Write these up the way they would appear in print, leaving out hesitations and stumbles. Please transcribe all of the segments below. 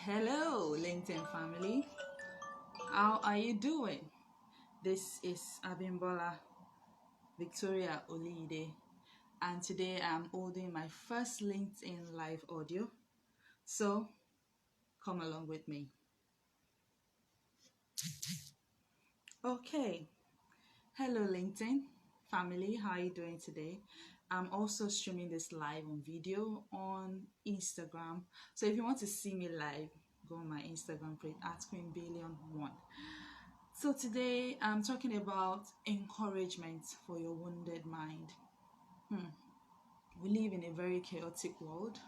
Hello, LinkedIn family. How are you doing? This is Abimbola Victoria Olide, and today I'm holding my first LinkedIn live audio. So come along with me. Okay. Hello, LinkedIn family. How are you doing today? I'm also streaming this live on video on Instagram. So if you want to see me live, go on my Instagram page at QueenBillion1. So today I'm talking about encouragement for your wounded mind. We live in a very chaotic world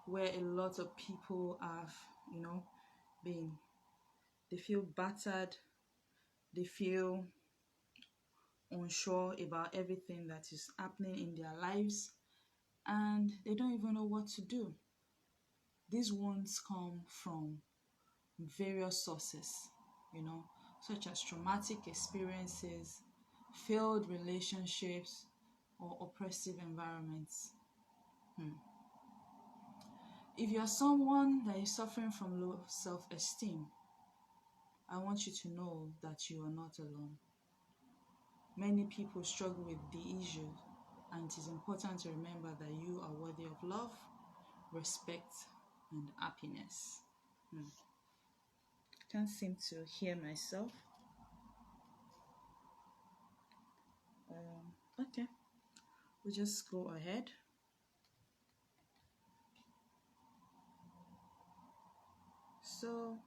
where a lot of people have, been, they feel battered, they feel unsure about everything that is happening in their lives, and they don't even know what to do. These wounds come from various sources, you know, such as traumatic experiences, failed relationships, or oppressive environments. If you're someone that is suffering from low self esteem, I want you to know that you are not alone. Many people struggle with the issue, and it is important to remember that you are worthy of love, respect, and happiness. Can't seem to hear myself. Okay, we'll just go ahead. So,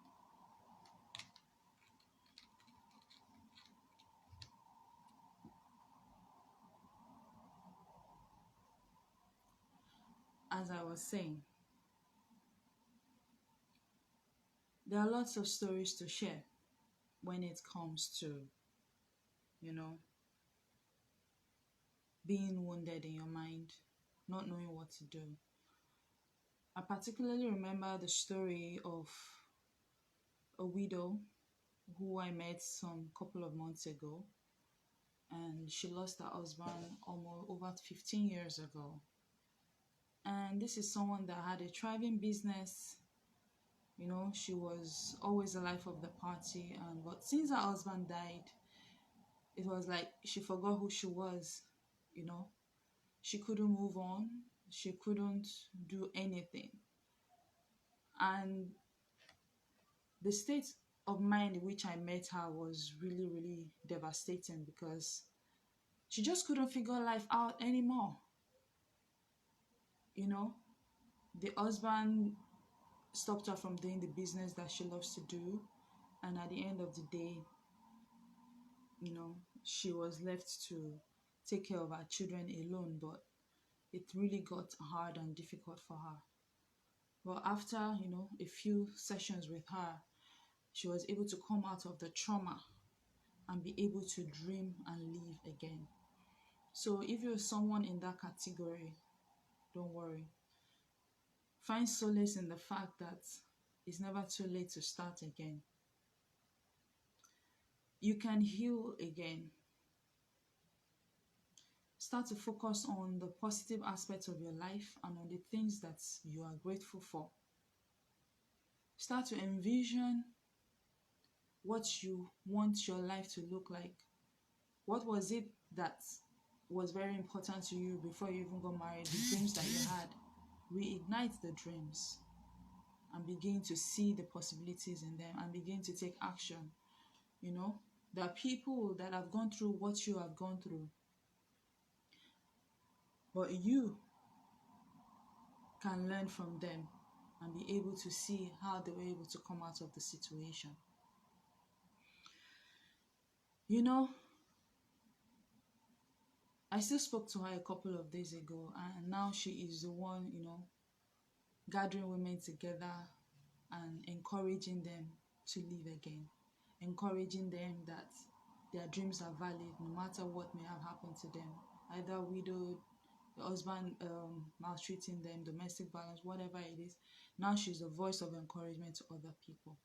as I was saying, there are lots of stories to share when it comes to, you know, being wounded in your mind, not knowing what to do. I particularly remember the story of a widow who I met some couple of months ago, and she lost her husband almost over 15 years ago. And this is someone that had a thriving business. She was always the life of the party, and but since her husband died, it was like she forgot who she was. you know she couldn't move on, she couldn't do anything. And the state of mind in which I met her was really, really devastating because she just couldn't figure life out anymore. You know, the husband stopped her from doing the business that she loves to do, and at the end of the day, she was left to take care of her children alone. But it really got hard and difficult for her. But after, a few sessions with her, she was able to come out of the trauma and be able to dream and live again. So if you're someone in that category, don't worry. Find solace in the fact that it's never too late to start again. You can heal again. Start to focus on the positive aspects of your life and on the things that you are grateful for. Start to envision what you want your life to look like. What was it that was very important to you before you even got married? The dreams that you had. Reignite the dreams and begin to see the possibilities in them and begin to take action. There are people that have gone through what you have gone through, but you can learn from them and be able to see how they were able to come out of the situation. I still spoke to her a couple of days ago, and now she is the one, gathering women together and encouraging them to live again, encouraging them that their dreams are valid no matter what may have happened to them, either widowed, the husband maltreating them, domestic violence, whatever it is. Now she's a voice of encouragement to other people.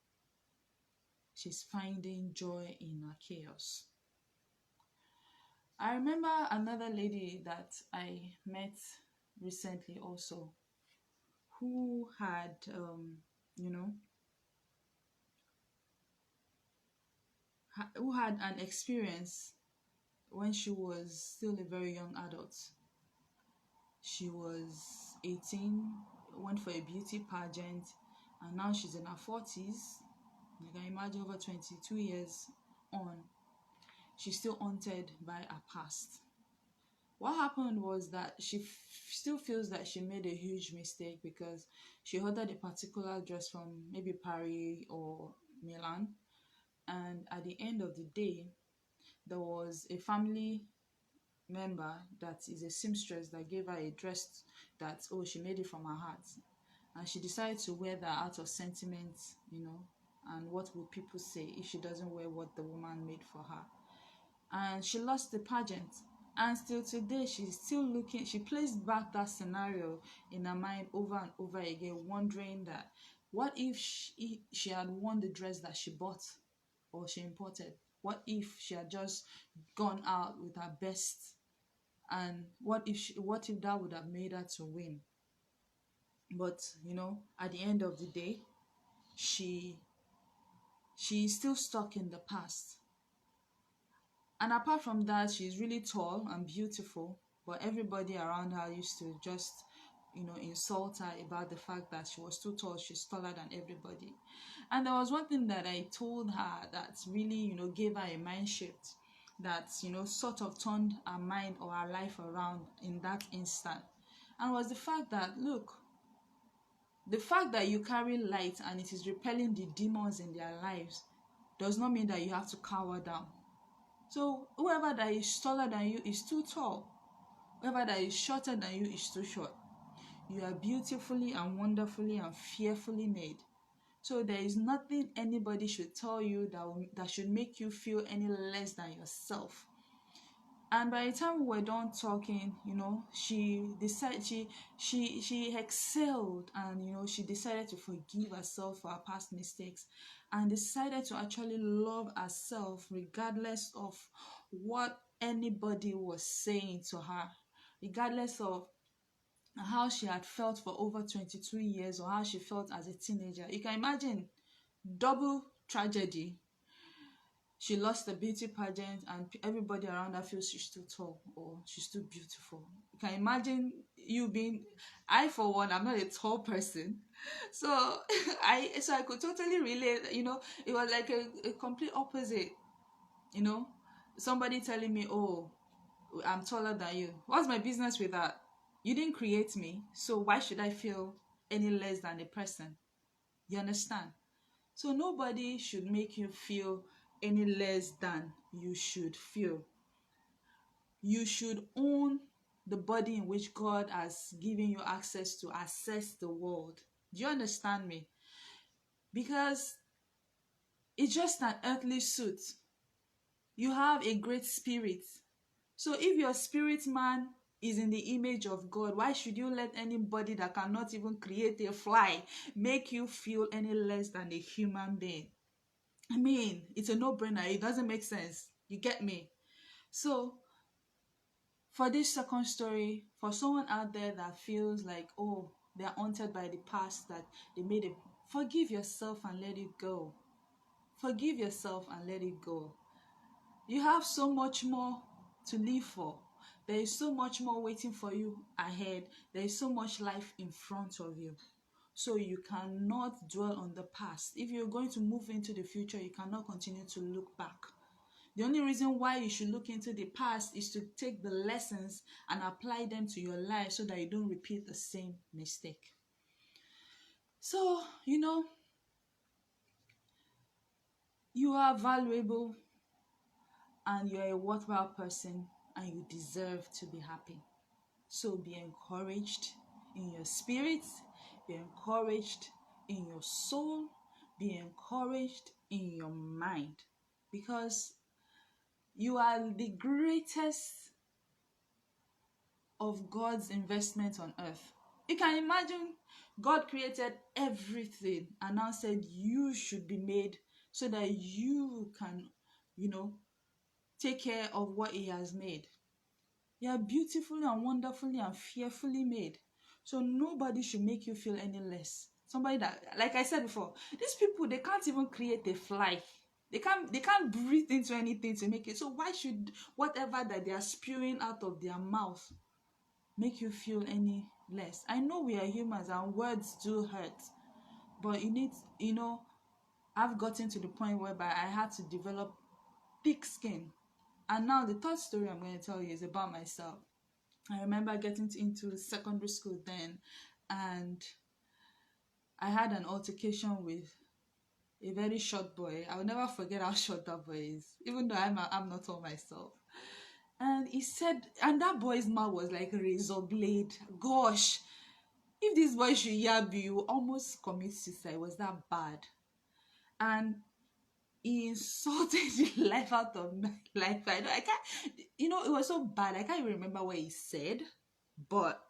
She's finding joy in her chaos. I remember another lady that I met recently also, who had you know, who had an experience when she was still a very young adult. She was 18, went for a beauty pageant, and now she's in her 40s. You can imagine, over 22 years on, she's still haunted by her past. What happened was that she still feels that she made a huge mistake because she ordered a particular dress from maybe Paris or Milan, and at the end of the day, there was a family member that is a seamstress that gave her a dress that, oh, she made it from her heart, and she decided to wear that out of sentiment, and what will people say if she doesn't wear what the woman made for her. And she lost the pageant, and still today she's still looking, she plays back that scenario in her mind over and over again, wondering that what if she had worn the dress that she bought or she imported. What if she had just gone out with her best, and what if that would have made her to win. But at the end of the day, she she's still stuck in the past. And apart from that, she's really tall and beautiful, but everybody around her used to just insult her about the fact that she was too tall, she's taller than everybody. And there was one thing that I told her that really gave her a mind shift, that sort of turned her mind or her life around in that instant, and was the fact that, look, the fact that you carry light and it is repelling the demons in their lives does not mean that you have to cower down. So whoever that is taller than you is too tall. Whoever that is shorter than you is too short. You are beautifully and wonderfully and fearfully made. So there is nothing anybody should tell you that should make you feel any less than yourself. And by the time we were done talking, she decided, she excelled, and she decided to forgive herself for her past mistakes, and decided to actually love herself regardless of what anybody was saying to her, regardless of how she had felt for over 22 years or how she felt as a teenager. You can imagine, double tragedy. She lost the beauty pageant, and everybody around her feels she's too tall or she's too beautiful. You can imagine you being, I for one, I'm not a tall person. So I could totally relate, it was like a complete opposite, you know. Somebody telling me, oh, I'm taller than you. What's my business with that? You didn't create me, so why should I feel any less than a person? You understand? So nobody should make you feel any less than you should feel. You should own the body in which God has given you access to access the world. Do you understand me? Because it's just an earthly suit. You have a great spirit. So if your spirit man is in the image of God, why should you let anybody that cannot even create a fly make you feel any less than a human being? I mean, it's a no-brainer. It doesn't make sense. You get me? So, for this second story, for someone out there that feels like, oh, they're haunted by the past, that they made it, forgive yourself and let it go. Forgive yourself and let it go. You have so much more to live for. There is so much more waiting for you ahead. There is so much life in front of you. So you cannot dwell on the past. If you're going to move into the future, you cannot continue to look back. The only reason why you should look into the past is to take the lessons and apply them to your life so that you don't repeat the same mistake. So, you are valuable and you're a worthwhile person and you deserve to be happy. So be encouraged in your spirit, be encouraged in your soul, be encouraged in your mind, because you are the greatest of God's investment on earth. You can imagine God created everything and now said you should be made so that you can, take care of what He has made. You are beautifully and wonderfully and fearfully made. So nobody should make you feel any less. Somebody that, like I said before, these people, they can't even create a fly. They can't breathe into anything to make it. So why should whatever that they are spewing out of their mouth make you feel any less? I know we are humans and words do hurt, but I've gotten to the point whereby I had to develop thick skin. And now the third story I'm going to tell you is about myself. I remember getting into secondary school then, and I had an altercation with a very short boy. I'll never forget how short that boy is, even though I'm not tall myself. And he said, and that boy's mouth was like a razor blade. Gosh, if this boy should yab you, you will almost commit suicide. It was that bad. And he insulted the life out of my life. I can't, it was so bad. I can't even remember what he said, but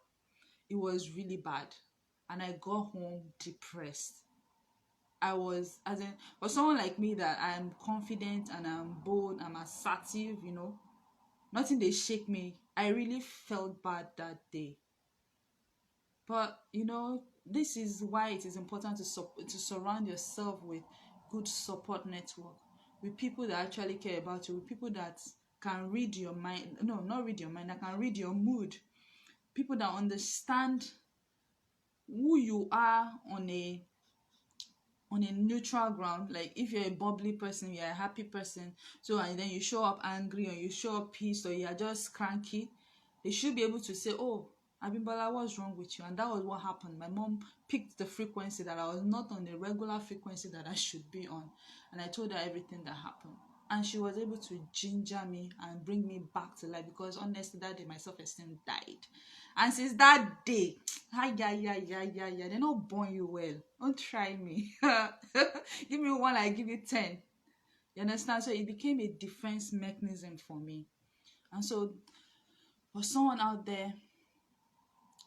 it was really bad. And I got home depressed. I was, as in, for someone like me that I'm confident and I'm bold, I'm assertive, nothing they shake me. I really felt bad that day. But this is why it is important to surround yourself with good support network, with people that actually care about you, with people that can read your mind. No, not read your mind. That can read your mood. People that understand who you are on a neutral ground. Like if you're a bubbly person, you're a happy person, so and then you show up angry or you show up pissed or you're just cranky, they should be able to say, oh, Abimbola, what's wrong with you? And that was what happened. My mom picked the frequency that I was not on, the regular frequency that I should be on, and I told her everything that happened, and she was able to ginger me and bring me back to life, because honestly that day my self-esteem died. And since that day, they're not born you well. Don't try me. Give me one, I give you 10. You understand? So it became a defense mechanism for me. And so for someone out there,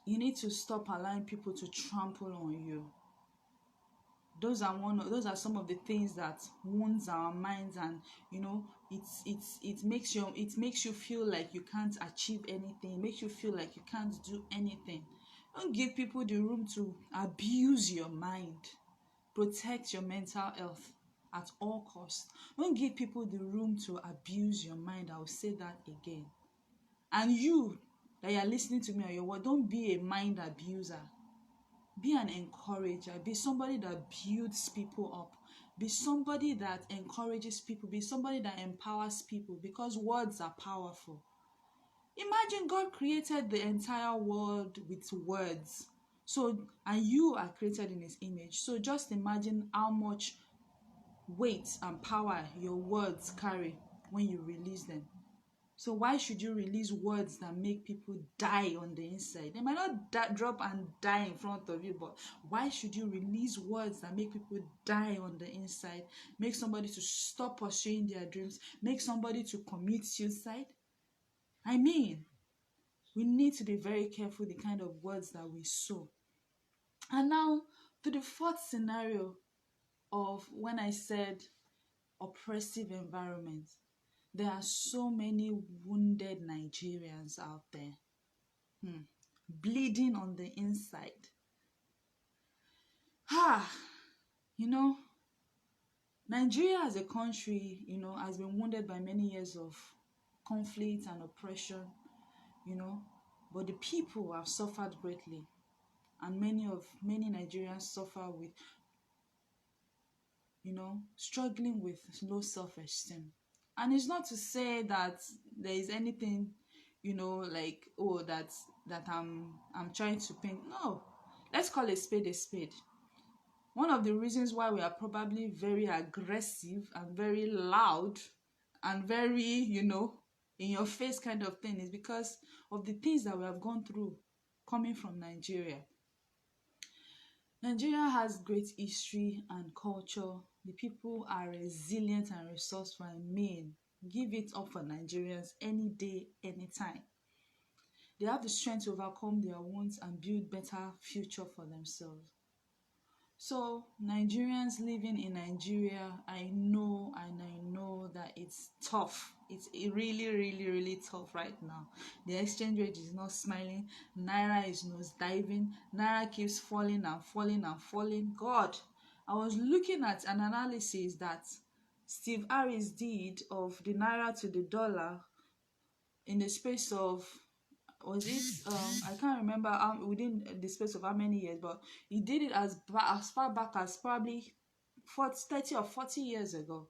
you need to stop allowing people to trample on you. Those are some of the things that wounds our minds, and it makes you feel like you can't achieve anything. It makes you feel like you can't do anything. Don't give people the room to abuse your mind. Protect your mental health at all costs. Don't give people the room to abuse your mind. I will say that again. And you that you're listening to me or your word, don't be a mind abuser. Be an encourager. Be somebody that builds people up. Be somebody that encourages people. Be somebody that empowers people, because words are powerful. Imagine God created the entire world with words. So, and you are created in His image. So just imagine how much weight and power your words carry when you release them. So why should you release words that make people die on the inside? They might not drop and die in front of you, but why should you release words that make people die on the inside? Make somebody to stop pursuing their dreams? Make somebody to commit suicide? I mean, we need to be very careful the kind of words that we sow. And now to the fourth scenario of when I said oppressive environment. There are so many wounded Nigerians out there, bleeding on the inside. You know, Nigeria as a country, has been wounded by many years of conflict and oppression, but the people have suffered greatly, and many Nigerians suffer with, struggling with low self-esteem. And it's not to say that there is anything, like, oh, that I'm trying to paint. No, let's call a spade a spade. One of the reasons why we are probably very aggressive and very loud and very, in your face kind of thing is because of the things that we have gone through coming from Nigeria. Nigeria has great history and culture. The people are resilient and resourceful. I mean, give it up for Nigerians any day, anytime. They have the strength to overcome their wounds and build better future for themselves. So, Nigerians living in Nigeria, I know and I know that it's tough. It's really, really, really tough right now. The exchange rate is not smiling. Naira is nose diving. Naira keeps falling and falling and falling. God, I was looking at an analysis that Steve Harris did of the Naira to the dollar in the space of, was it I can't remember within the space of how many years, but he did it as far back as probably 40, 30 or 40 years ago,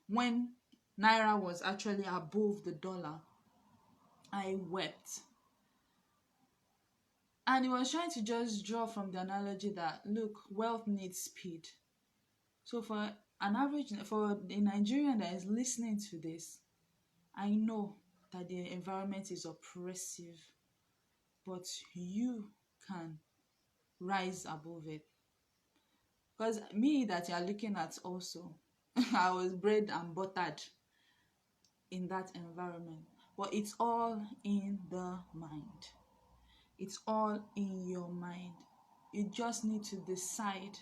when naira was actually above the dollar. I wept. And he was trying to just draw from the analogy that, look, wealth needs speed. So for a Nigerian that is listening to this, I know that the environment is oppressive, but you can rise above it. Because me that you are looking at also, I was bred and buttered in that environment. But it's all in the mind. It's all in your mind. You just need to decide,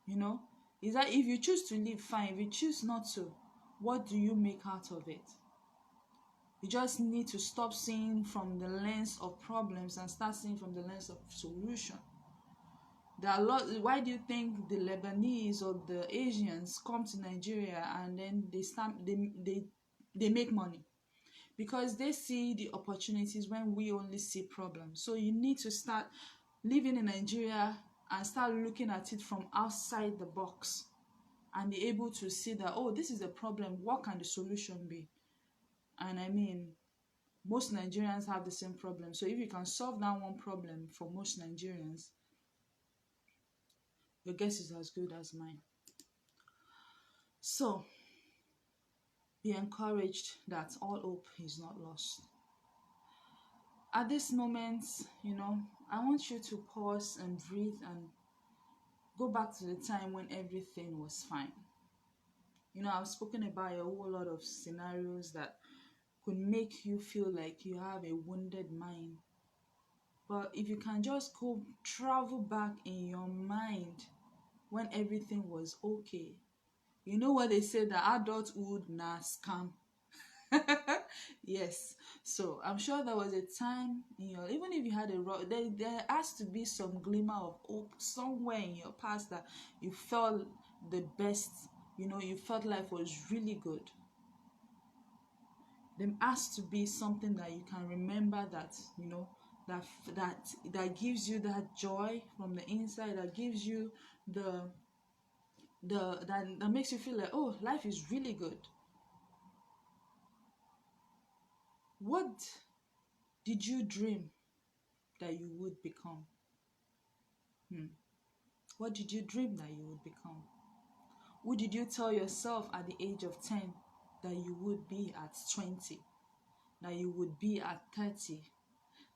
you know, is that if you choose to live, fine. If you choose not to, what do you make out of it? You just need to stop seeing from the lens of problems and start seeing from the lens of solution. There are a lot. Why do you think the Lebanese or the Asians come to Nigeria and then they make money? Because they see the opportunities when we only see problems. So you need to start living in Nigeria and start looking at it from outside the box and be able to see that, oh, this is a problem. What can the solution be? And I mean, most Nigerians have the same problem. So if you can solve that one problem for most Nigerians, your guess is as good as mine. So, be encouraged that all hope is not lost. At this moment, I want you to pause and breathe and go back to the time when everything was fine. I've spoken about a whole lot of scenarios that could make you feel like you have a wounded mind. But if you can just go travel back in your mind when everything was okay. You know what they say, that adulthood na scam. Yes. So I'm sure there was a time in your, even if you had there has to be some glimmer of hope somewhere in your past that you felt the best. You felt life was really good. There has to be something that you can remember that that gives you that joy from the inside, that gives you that makes you feel like, oh, life is really good. What did you dream that you would become? What did you dream that you would become? Who did you tell yourself at the age of 10 that you would be at 20, that you would be at 30,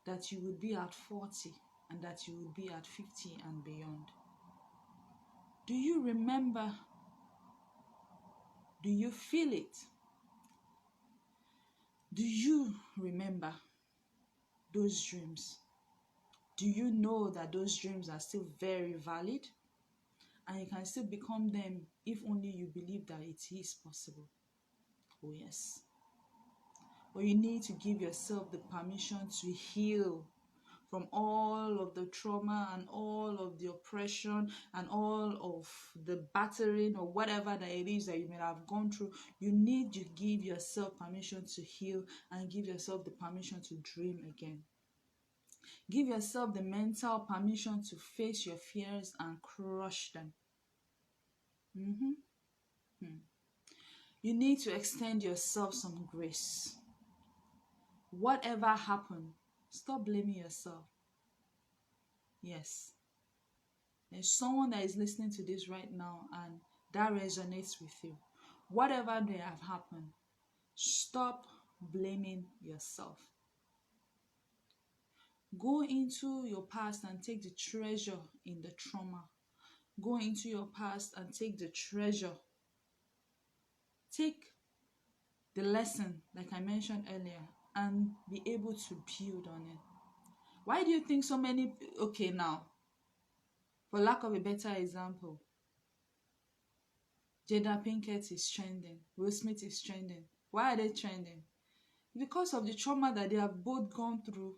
that you would be at 40, and that you would be at 50 and beyond? Do you remember? Do you feel it? Do you remember those dreams? Do you know that those dreams are still very valid? And you can still become them if only you believe that it is possible. Oh yes. But you need to give yourself the permission to heal from all of the trauma and all of the oppression and all of the battering or whatever that it is that you may have gone through. You need to give yourself permission to heal and give yourself the permission to dream again. Give yourself the mental permission to face your fears and crush them. You need to extend yourself some grace. Whatever happened, stop blaming yourself. Yes. There's someone that is listening to this right now and that resonates with you. Whatever may have happened, stop blaming yourself. Go into your past and take the treasure in the trauma. Go into your past and take the treasure. Take the lesson, like I mentioned earlier, and be able to build on it. Why do you think so many, okay now, For lack of a better example, Jada Pinkett is trending. Will Smith is trending. Why are they trending? Because of the trauma that they have both gone through,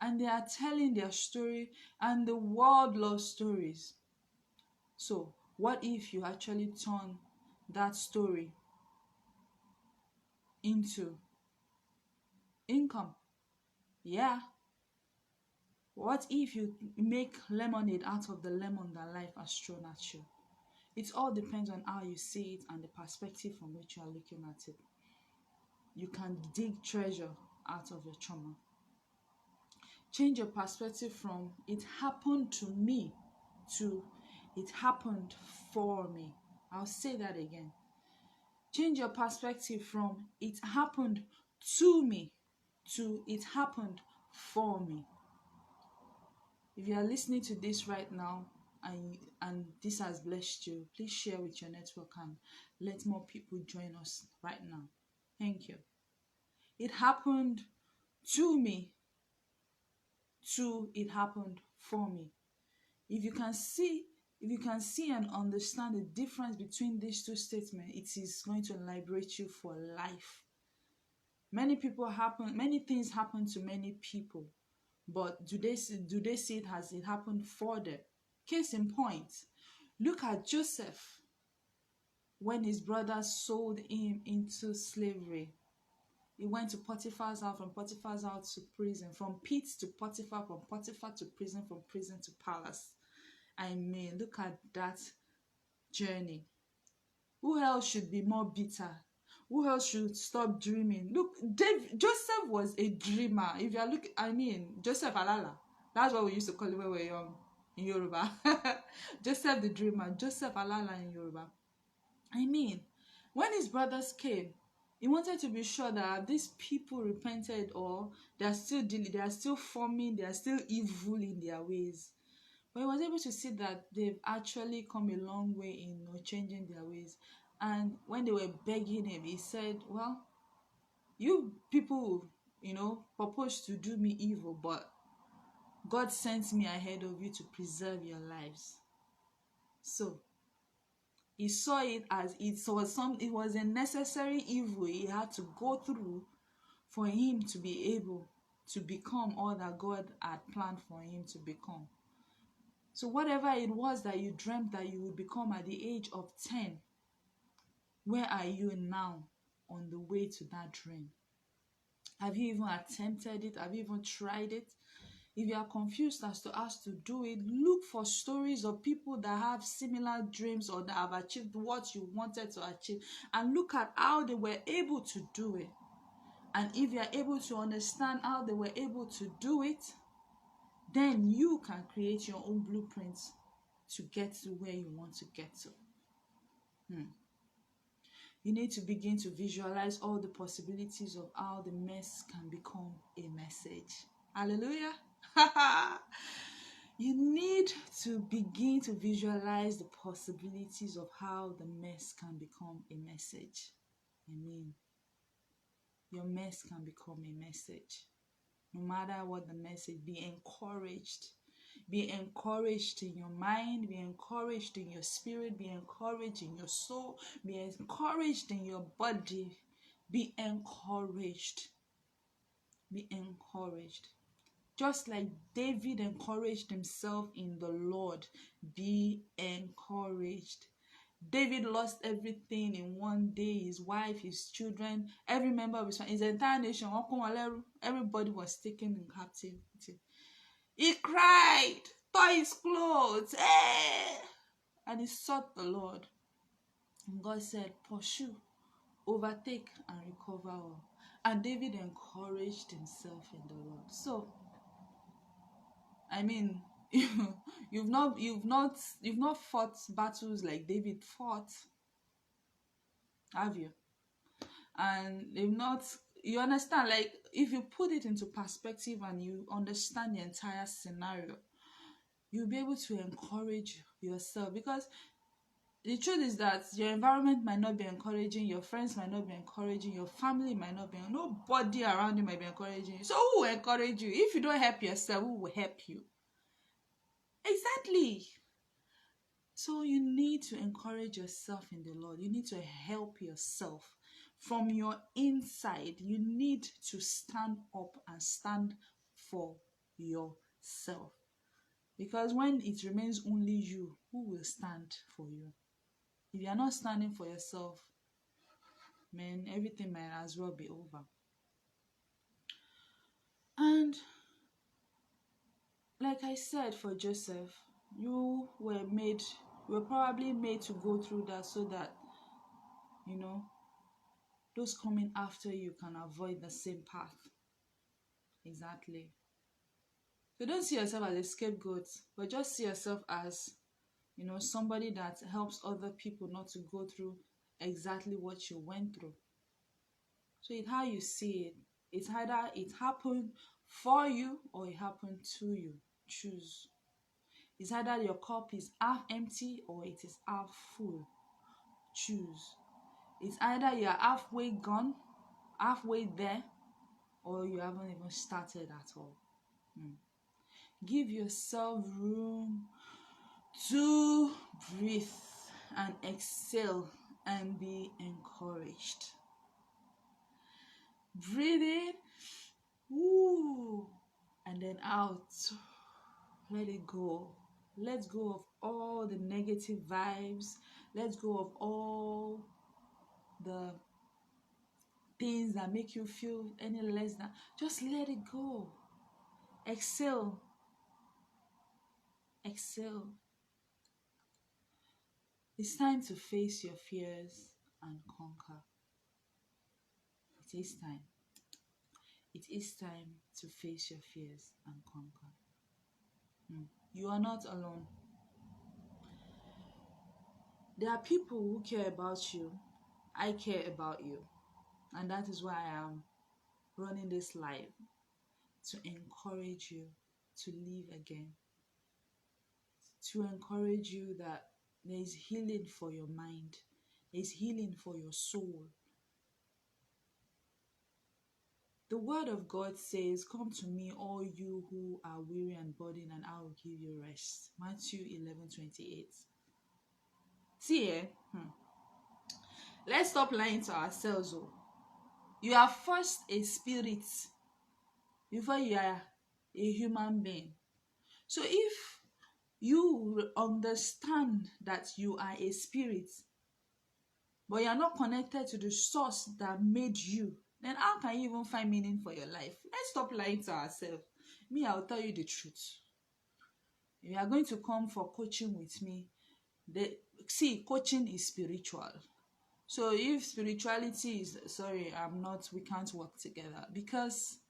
and they are telling their story, and the world loves stories. So, what if you actually turn that story into income? Yeah. What if you make lemonade out of the lemon that life has thrown at you? It all depends on how you see it and the perspective from which you are looking at it. You can dig treasure out of your trauma. Change your perspective from "it happened to me" to "it happened for me." I'll say that again. Change your perspective from "it happened to me" to "it happened for me." If you are listening to this right now and this has blessed you, please share with your network and let more people join us right now. Thank you. It happened to me to "it happened for me." If you can see and understand the difference between these two statements, it is going to liberate you for life. Many things happen to many people, but do they see it as it happened for them? Case in point, look at Joseph when his brothers sold him into slavery. He went to Potiphar's house, from Potiphar's house to prison, from pit to Potiphar, from Potiphar to prison, from prison to palace. I mean, look at that journey. Who else should be more bitter? Who else should stop dreaming? Look, Joseph was a dreamer. If you are looking, Joseph Alala. That's what we used to call him when we were young in Yoruba. Joseph the dreamer, Joseph Alala in Yoruba. When his brothers came, he wanted to be sure that these people repented, or they are still forming, they are still evil in their ways. But he was able to see that they've actually come a long way in changing their ways. And when they were begging him, he said, well, you people, proposed to do me evil, but God sent me ahead of you to preserve your lives. So he saw it as it was a necessary evil he had to go through for him to be able to become all that God had planned for him to become. So whatever it was that you dreamt that you would become at the age of 10, where are you now on the way to that dream? Have you even attempted it? Have you even tried it? If you are confused as to how to do it, look for stories of people that have similar dreams or that have achieved what you wanted to achieve, and look at how they were able to do it. And if you are able to understand how they were able to do it, then you can create your own blueprints to get to where you want to get to. You need to begin to visualize all the possibilities of how the mess can become a message. Hallelujah. You need to begin to visualize the possibilities of how the mess can become a message. Your mess can become a message. No matter what the message, be encouraged. Be encouraged in your mind, be encouraged in your spirit, be encouraged in your soul, be encouraged in your body. Be encouraged. Be encouraged. Just like David encouraged himself in the Lord, be encouraged. David lost everything in one day: his wife, his children, every member of his entire nation. Everybody was taken in captivity. He cried, tore his clothes, and he sought the Lord. And God said, pursue, overtake, and recover all. And David encouraged himself in the Lord. So, you've not fought battles like David fought, have you? And you understand, like, if you put it into perspective and you understand the entire scenario, you'll be able to encourage yourself. Because the truth is that your environment might not be encouraging, your friends might not be encouraging, your family might not be, nobody around you might be encouraging you. So who will encourage you? If you don't help yourself, who will help you? Exactly. So you need to encourage yourself in the Lord. You need to help yourself from your inside. You need to stand up and stand for yourself. Because when it remains only you, who will stand for you? If you are not standing for yourself, man, everything might as well be over. And like I said, for Joseph, you were probably made to go through that so that, you know, those coming after you can avoid the same path. Exactly. So don't see yourself as a scapegoat, but just see yourself as, somebody that helps other people not to go through exactly what you went through. So it's how you see it. It's either it happened for you or it happened to you. Choose. It's either your cup is half empty or it is half full. Choose. It's either you're halfway gone, halfway there, or you haven't even started at all. Give yourself room to breathe and exhale and be encouraged. Breathe in, woo, and then out. Let it go. Let go of all the negative vibes. Let go of all the things that make you feel any less than. Just let it go. Exhale. Exhale. It's time to face your fears and conquer. It is time. It is time to face your fears and conquer. You are not alone. There are people who care about you. I care about you. And that is why I am running this live, to encourage you to live again. To encourage you that there is healing for your mind. There is healing for your soul. The word of God says, "Come to me, all you who are weary and burdened, and I will give you rest." Matthew 11:28. See here, let's stop lying to ourselves. You are first a spirit before you are a human being. So if you understand that you are a spirit, but you are not connected to the source that made you, then how can you even find meaning for your life? Let's stop lying to ourselves. Me, I'll tell you the truth. If you are going to come for coaching with me, coaching is spiritual. So if spirituality is, we can't work together, because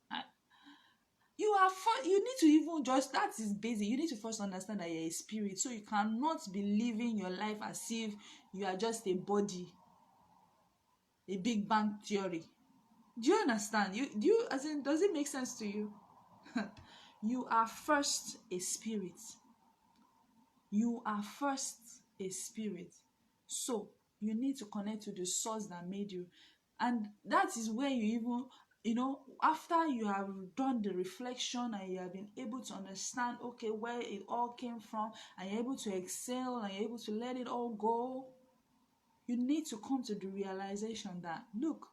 you need to even just, that is basic. You need to first understand that you're a spirit. So you cannot be living your life as if you are just a body. A Big Bang theory. Do you understand? Does it make sense to you? You are first a spirit. You are first a spirit. So you need to connect to the source that made you. And that is where you even, after you have done the reflection and you have been able to understand, okay, where it all came from, and you're able to exhale and you're able to let it all go, you need to come to the realization that, look,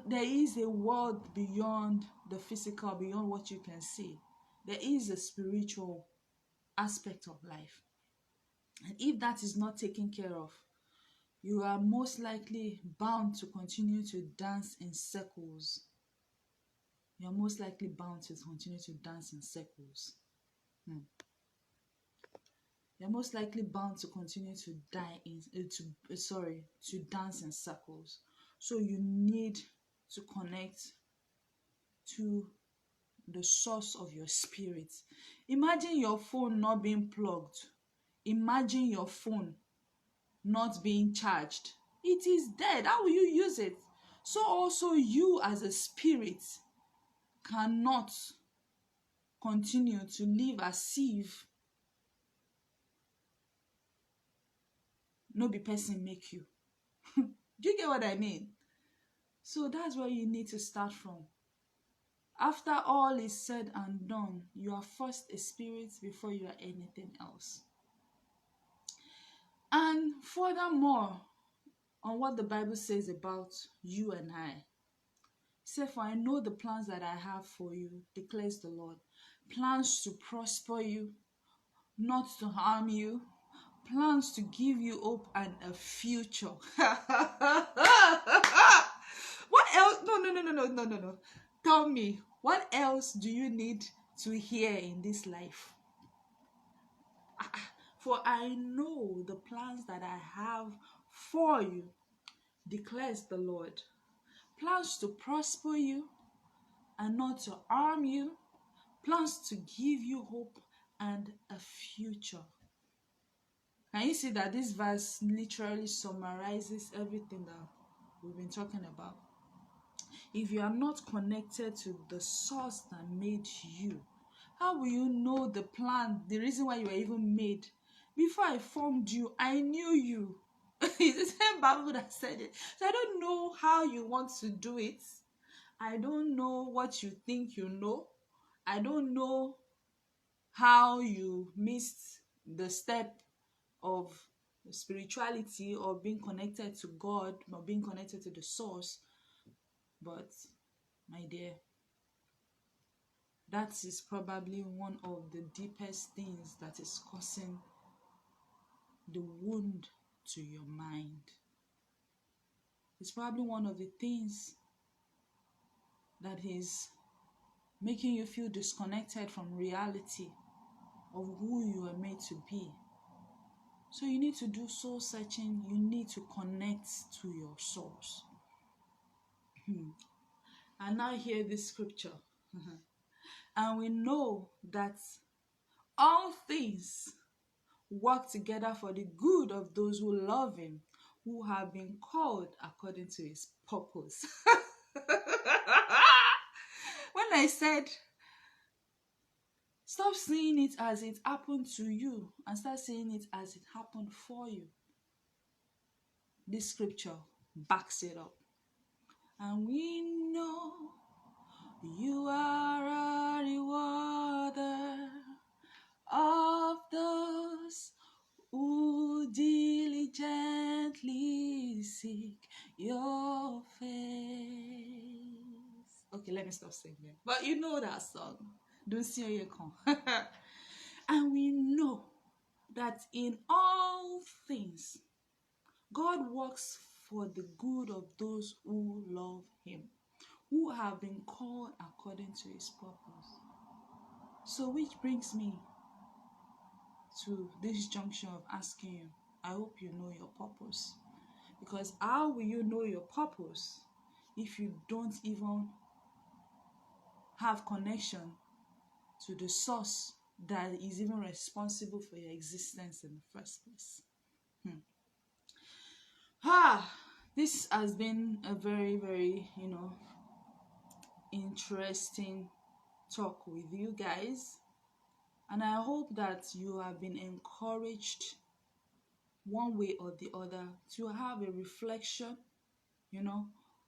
there is a world beyond the physical, beyond what you can see. There is a spiritual aspect of life. And if that is not taken care of, you are most likely bound to continue to dance in circles. You are most likely bound to continue to dance in circles. You're most likely bound to continue to dance in circles. So you need to connect to the source of your spirit. Imagine your phone not being plugged. Imagine your phone not being charged. It is dead. How will you use it? So also you as a spirit cannot continue to live as if no be person make you. Do you get what I mean? So that's where you need to start from. After all is said and done, you are first a spirit before you are anything else. And furthermore, on what the Bible says about you and I. Say, for I know the plans that I have for you, declares the Lord. Plans to prosper you, not to harm you. Plans to give you hope and a future. What else? No. Tell me, what else do you need to hear in this life? For I know the plans that I have for you, declares the Lord. Plans to prosper you and not to harm you. Plans to give you hope and a future. Can you see that this verse literally summarizes everything that we've been talking about? If you are not connected to the source that made you, how will you know the plan, the reason why you were even made? Before I formed you, I knew you. It's the same Bible that said it. So I don't know how you want to do it. I don't know what you think you know. I don't know how you missed the step of spirituality or being connected to God or being connected to the source. But my dear, that is probably one of the deepest things that is causing the wound to your mind. It's probably one of the things that is making you feel disconnected from reality of who you are made to be. So you need to do soul searching. You need to connect to your source. And now hear this scripture. And we know that all things work together for the good of those who love him, who have been called according to his purpose. When I said, stop seeing it as it happened to you and start seeing it as it happened for you, this scripture backs it up. And we know you are a rewarder of those who diligently seek your face. Okay, let me stop singing. But you know that song. Don't see you come. And we know that in all things, God works for the good of those who love him, who have been called according to his purpose. So which brings me to this junction of asking you, I hope you know your purpose. Because how will you know your purpose if you don't even have connection to the source that is even responsible for your existence in the first place? This has been a very, very, interesting talk with you guys. And I hope that you have been encouraged one way or the other to have a reflection,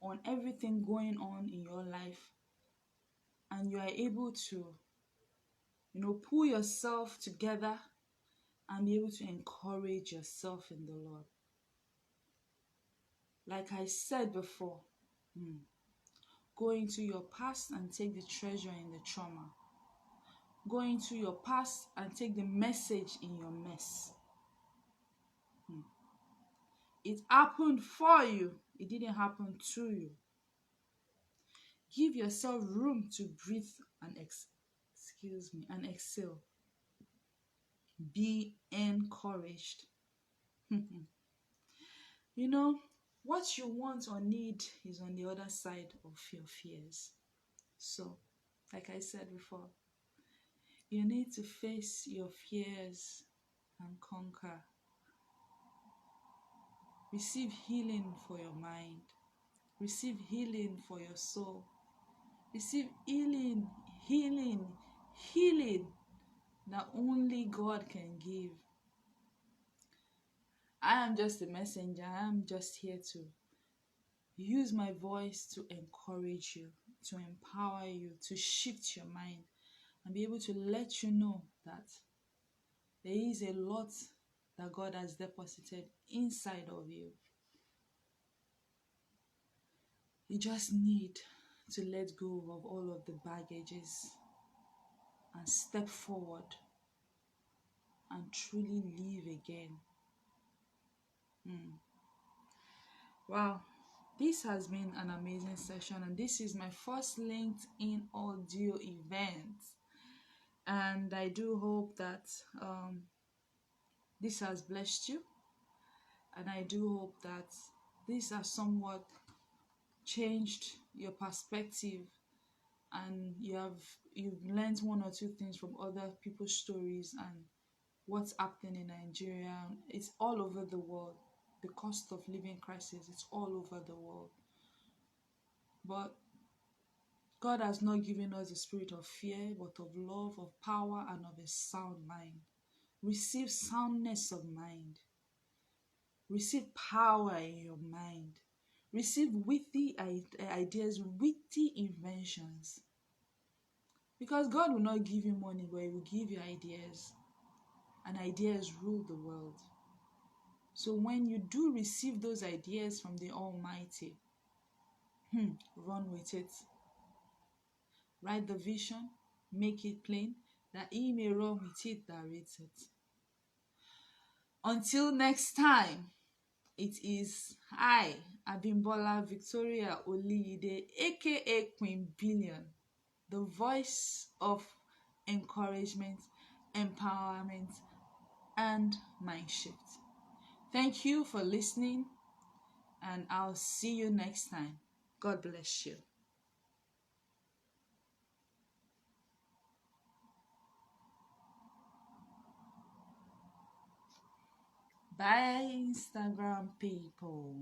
on everything going on in your life. And you are able to, pull yourself together and be able to encourage yourself in the Lord. Like I said before, go into your past and take the treasure in the trauma. Go into your past and take the message in your mess. It happened for you. It didn't happen to you. Give yourself room to breathe and exhale. Be encouraged. What you want or need is on the other side of your fears. So, like I said before, you need to face your fears and conquer. Receive healing for your mind. Receive healing for your soul. Receive healing that only God can give. I am just a messenger. I am just here to use my voice to encourage you, to empower you, to shift your mind, and be able to let you know that there is a lot that God has deposited inside of you. You just need to let go of all of the baggages and step forward and truly live again. Wow, this has been an amazing session, and this is my first LinkedIn audio event. And I do hope that this has blessed you, and I do hope that this has somewhat changed your perspective, and you've learned one or two things from other people's stories and what's happening in Nigeria. It's all over the world. The cost of living crisis, it's all over the world. But God has not given us a spirit of fear, but of love, of power, and of a sound mind. Receive soundness of mind. Receive power in your mind. Receive witty ideas, witty inventions. Because God will not give you money, but He will give you ideas. And ideas rule the world. So when you do receive those ideas from the Almighty, run with it. Write the vision, make it plain, that He may run with it that reads it. Until next time, it is I, Abimbola Victoria Oliyide, aka Queen Billion, the voice of encouragement, empowerment, and mind shift. Thank you for listening, and I'll see you next time. God bless you. Bye, Instagram people.